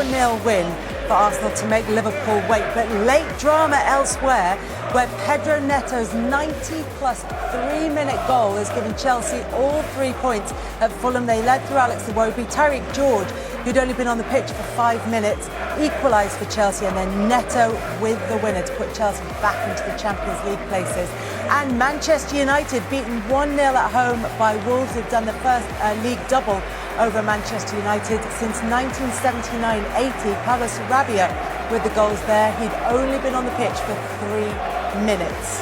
4-0 win for Arsenal to make Liverpool wait. But late drama elsewhere, where Pedro Neto's 90-plus 3-minute goal has given Chelsea all 3 points at Fulham. They led through Alex Iwobi. Tyreek George, who'd only been on the pitch for 5 minutes, equalised for Chelsea, and then Neto with the winner to put Chelsea back into the Champions League places. And Manchester United beaten 1-0 at home by Wolves, who've done the first league double over Manchester United since 1979-80. Carlos Sarabia with the goals there. He'd only been on the pitch for 3 minutes.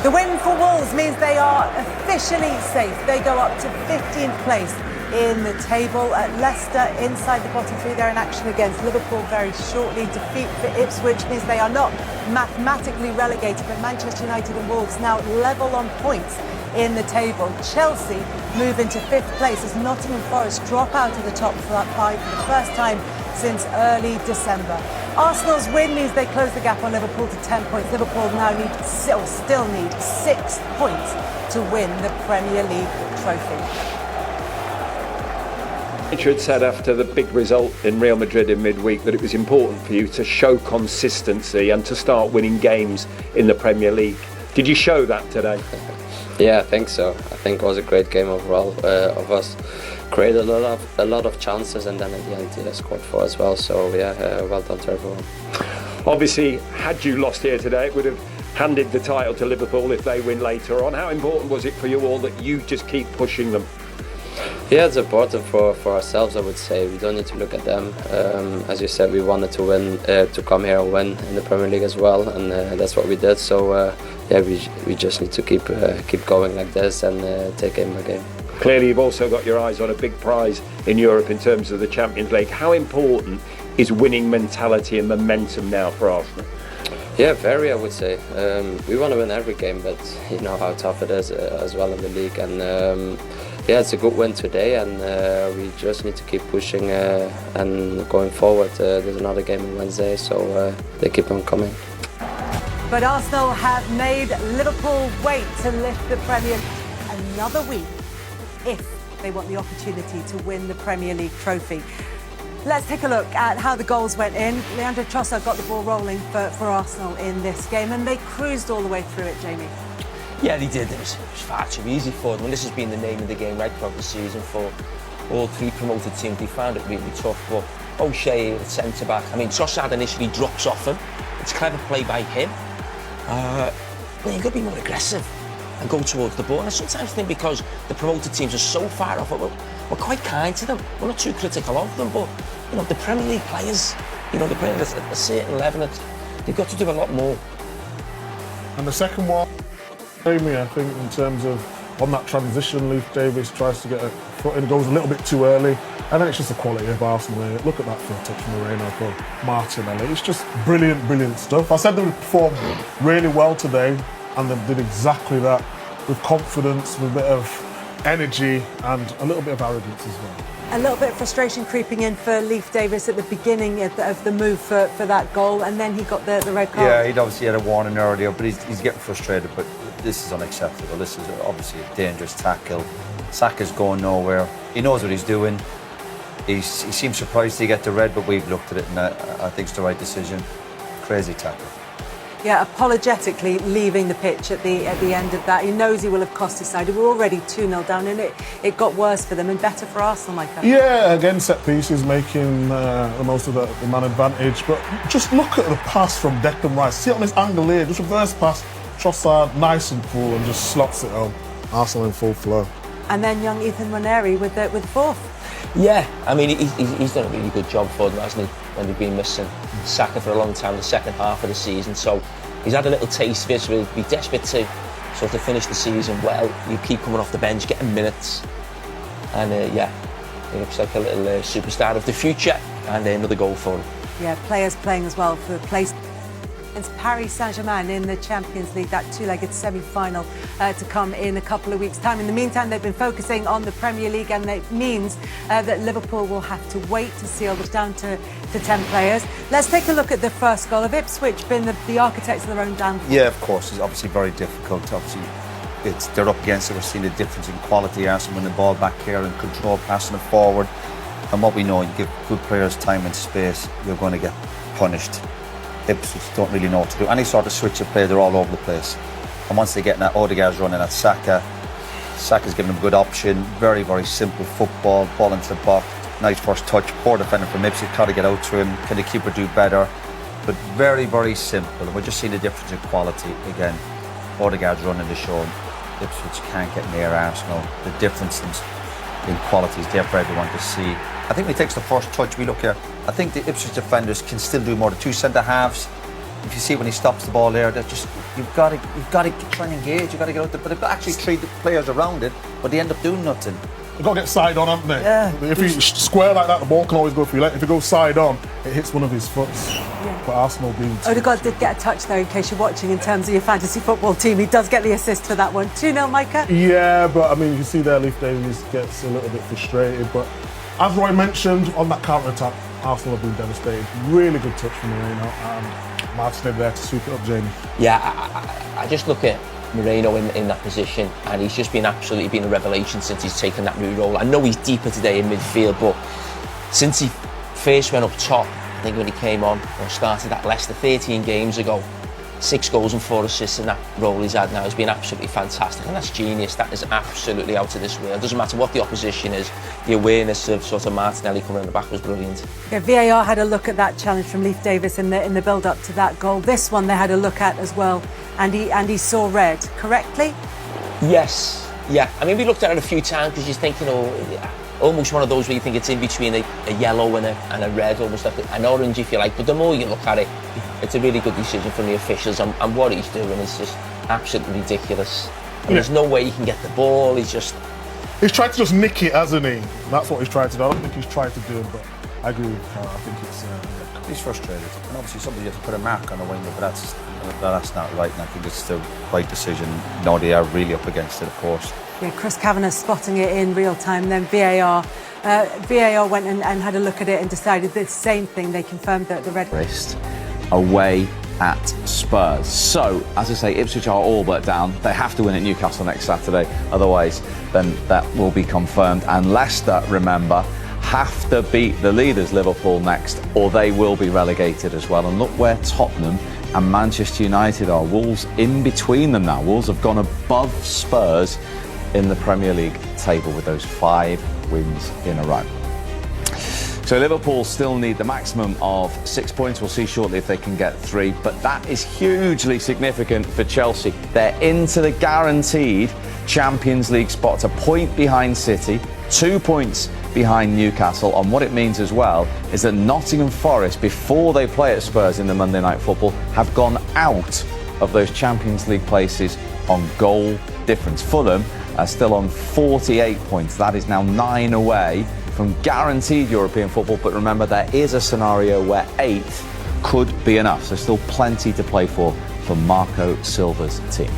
The win for Wolves means they are officially safe. They go up to 15th place in the table. Leicester inside the bottom three. They're in action against Liverpool very shortly. Defeat for Ipswich means they are not mathematically relegated, but Manchester United and Wolves now level on points in the table. Chelsea move into 5th place as Nottingham Forest drop out of the top 5 for the first time since early December. Arsenal's win means they close the gap on Liverpool to 10 points. Liverpool now still need 6 points to win the Premier League trophy. Richard said after the big result in Real Madrid in midweek that it was important for you to show consistency and to start winning games in the Premier League. Did you show that today? Yeah, I think so. I think it was a great game overall of us. Created a lot of chances, and then at the end he scored 4 as well. So yeah, well done to everyone. Obviously, had you lost here today, it would have handed the title to Liverpool if they win later on. How important was it for you all that you just keep pushing them? Yeah, it's important for ourselves, I would say. We don't need to look at them. As you said, we wanted to win, to come here and win in the Premier League as well, and that's what we did. So yeah, we just need to keep going like this and take game by game. Clearly, you've also got your eyes on a big prize in Europe in terms of the Champions League. How important is winning mentality and momentum now for Arsenal? Yeah, very, I would say. We want to win every game, but you know how tough it is as well in the league. And yeah, it's a good win today, and we just need to keep pushing and going forward. There's another game on Wednesday, so they keep on coming. But Arsenal have made Liverpool wait to lift the Premier League another week if they want the opportunity to win the Premier League trophy. Let's take a look at how the goals went in. Leandro Trossard got the ball rolling for Arsenal in this game, and they cruised all the way through it, Jamie. Yeah, they did. It was far too easy for them. And this has been the name of the game right throughout the season for all 3 promoted teams. They found it really tough. But O'Shea, the centre-back, I mean, Trossard initially drops off him. It's clever play by him. But you've got to be more aggressive and go towards the ball. And I sometimes think because the promoted teams are so far off it, we're quite kind to them. We're not too critical of them, but you know, the Premier League players, you know, they're playing at a certain level. They've got to do a lot more. And the second one, Jamie, I think in terms of on that transition, Leif Davis tries to get a foot in, goes a little bit too early, and then it's just the quality of Arsenal. Look at that first touch from Moreno for Martinelli. It's just brilliant stuff. I said they performed really well today, and they did exactly that with confidence, with a bit of energy and a little bit of arrogance as well. A little bit of frustration creeping in for Leif Davis at the beginning of the move for that goal, and then he got the red card. Yeah, he'd obviously had a warning earlier, but he's getting frustrated. But this is unacceptable. This is obviously a dangerous tackle. Saka's going nowhere. He knows what he's doing. He seems surprised to get the red, but we've looked at it, and I think it's the right decision. Crazy tackle. Yeah, apologetically leaving the pitch at the end of that. He knows he will have cost his side. We were already 2-0 down, and it got worse for them and better for Arsenal, Michael. Yeah, again, set pieces, making the most of the man advantage. But just look at the pass from Declan Rice. See it on this angle here, just reverse pass. Trossard, nice and cool, and just slots it home. Arsenal in full flow. And then young Ethan Nwaneri with the fourth. Yeah, I mean, he's done a really good job for them, hasn't he? When they've been missing Saka for a long time, the second half of the season. So he's had a little taste of it, so he'll be desperate to sort of finish the season well. You keep coming off the bench, getting minutes. And yeah, he looks like a little superstar of the future, and another goal for him. Yeah, players playing as well for the place against Paris Saint-Germain in the Champions League, that two-legged semi-final to come in a couple of weeks' time. In the meantime, they've been focusing on the Premier League, and it means that Liverpool will have to wait to seal this down to 10 players. Let's take a look at the first goal. Of Ipswich been the architects of their own downfall? Yeah, of course. It's obviously very difficult. Obviously, they're up against it. We're seeing the difference in quality. Arsenal winning the ball back here and control, passing it forward. And what we know, you give good players time and space, you're going to get punished. Ipswich don't really know what to do. Any sort of switch of play, they're all over the place. And once they get in that, Odegaard's running at Saka. Saka's giving them a good option. Very, very simple football. Ball into the box. Nice first touch. Poor defender from Ipswich. Try to get out to him. Can the keeper do better? But very, very simple. And we're just seeing the difference in quality. Again, Odegaard's running the show. Ipswich can't get near Arsenal. The difference in quality is there for everyone to see. I think when he takes the first touch, we look here. I think the Ipswich defenders can still do more. The two centre halves, if you see when he stops the ball there, they're just you've got to try and engage. You've got to get out there. But they've actually three players around it, but they end up doing nothing. You've got to get side on, haven't they? Yeah. If you square like that, the ball can always go through. If it goes side on, it hits one of his foots. Yeah. But Arsenal being... Odegaard did get a touch though, in case you're watching, in terms of your fantasy football team. He does get the assist for that one. 2-0, Micah? Yeah, but I mean, you can see there Leif Davies gets a little bit frustrated. But as Roy mentioned, on that counter-attack, Arsenal have been devastated. Really good touch from Moreno, and Martinelli there to sweep it up, Jamie. Yeah, I just look at Moreno in that position, and he's just been absolutely a revelation since he's taken that new role. I know he's deeper today in midfield, but since he first went up top, I think when he came on or started at Leicester 13 games ago, 6 goals and 4 assists in that role he's had now has been absolutely fantastic, and that's genius. That is absolutely out of this world. It doesn't matter what the opposition is, the awareness of sort of Martinelli coming in the back was brilliant. Yeah, VAR had a look at that challenge from Leif Davis in the build-up to that goal. This one they had a look at as well, and he saw red, correctly? Yes, yeah. I mean, we looked at it a few times because you think, almost one of those where you think it's in between a yellow and a red, almost like an orange if you like. But the more you look at it, it's a really good decision from the officials, and what he's doing is just absolutely ridiculous. And there's no way he can get the ball. He's tried to just nick it, hasn't he? That's what he's tried to do. I don't think he's tried to do it, but I agree with Carl. I think it's... He's frustrated. And obviously somebody has to put a mark on the winger, but that's not right, and I think it's the right decision. No, they are really up against it, of course. Yeah, Chris Kavanagh spotting it in real time, then VAR went and had a look at it and decided the same thing. They confirmed that the red... away at Spurs. So, as I say, Ipswich are all but down. They have to win at Newcastle next Saturday, otherwise then that will be confirmed. And Leicester, remember, have to beat the leaders Liverpool next, or they will be relegated as well. And look where Tottenham and Manchester United are. Wolves in between them now. Wolves have gone above Spurs in the Premier League table with those 5 wins in a row. So Liverpool still need the maximum of 6 points. We'll see shortly if they can get 3, but that is hugely significant for Chelsea. They're into the guaranteed Champions League spots, a point behind City, 2 points behind Newcastle. And what it means as well is that Nottingham Forest, before they play at Spurs in the Monday Night Football, have gone out of those Champions League places on goal difference. Fulham are still on 48 points. That is now 9 away from guaranteed European football, but remember there is a scenario where 8th could be enough, so still plenty to play for Marco Silva's team.